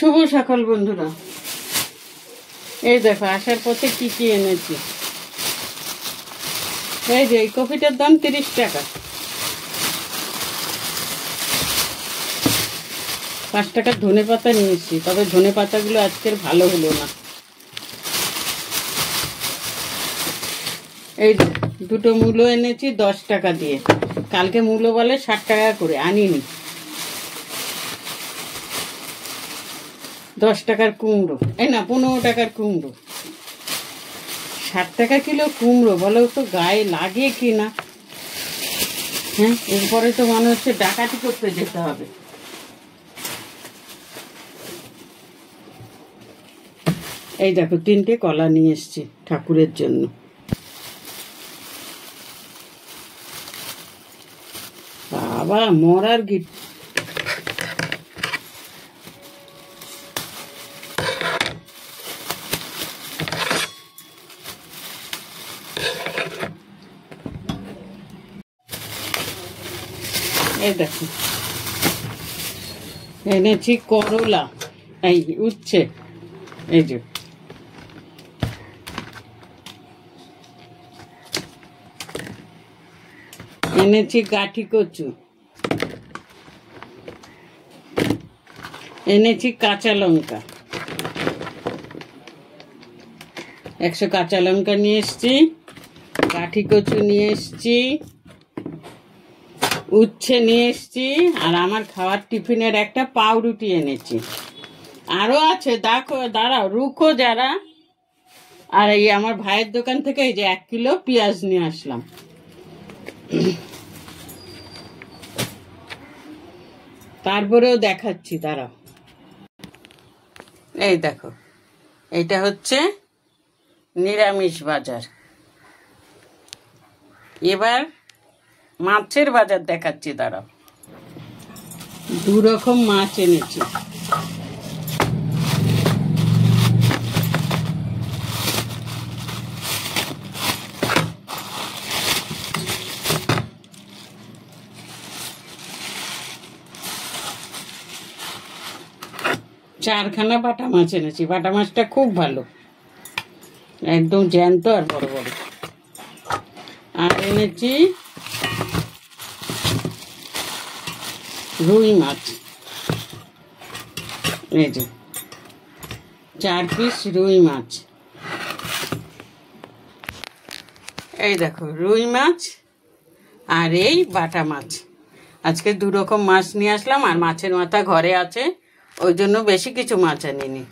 শুভ সকাল বন্ধুরা, এই দেখো আসার পথে কি কি এনেছি। এই যে এই কপিটার দাম 30 টাকা, 5 টাকার ধনে পাতা নিয়েছি, তবে ধনে পাতাগুলো আজকের ভালো হলো না। এই যে দুটো মূলো এনেছি 10 টাকা দিয়ে, কালকে মূলো বলে 60 টাকা করে, আনিনি। 10 টাকার কুমড়ো, এই না 15 টাকার কুমড়ো, 60 টাকা কিলো কুমড়ো, বলো তো গায়ে লাগে কি না। হ্যাঁ, এরপরে তো মনে হচ্ছে ডাকাতি করতে যেতে হবে। এই দেখো 3টে কলা নিয়ে এসছি ঠাকুরের জন্য। বাবা মরার গিট, এই দেখো এনেছি করলা, এই উচ্ছে, এই যে এনেছি গাঠি কচু, এনেছি কাঁচা লঙ্কা, 100 কাঁচা লঙ্কা নিয়ে এসছি, গাঠি কচু নিয়ে এসছি, উচ্ছে নিয়ে এসছি, আর আমার খাওয়ার টিফিনের একটা পাউরুটি এনেছি। আরো আছে, দেখো দাঁড়াও, রুখো যারা। আর এই আমার ভাইয়ের দোকান থেকে এই যে 1 কিলো পেঁয়াজ নিয়ে আসলাম। তারপরেও দেখাচ্ছি, দাঁড়াও। এই দেখো, এইটা হচ্ছে নিরামিষ বাজার। এবার মাছের বাজার দেখাচ্ছি, দাঁড়াও। 2 রকম মাছ এনেছি। চারখানা বাটা মাছ এনেছি, বাটা মাছটা খুব ভালো, একদম জ্যান্ত আর বড় বড়। আর এনেছি রুই মাছ, এই যে 4 পিস রুই মাছ। এই দেখো রুই মাছ আর এই বাটা মাছ। আজকে 2 রকম মাছ নিয়ে আসলাম, আর মাছের মাথা ঘরে আছে, ওই জন্য বেশি কিছু মাছ আনিনি।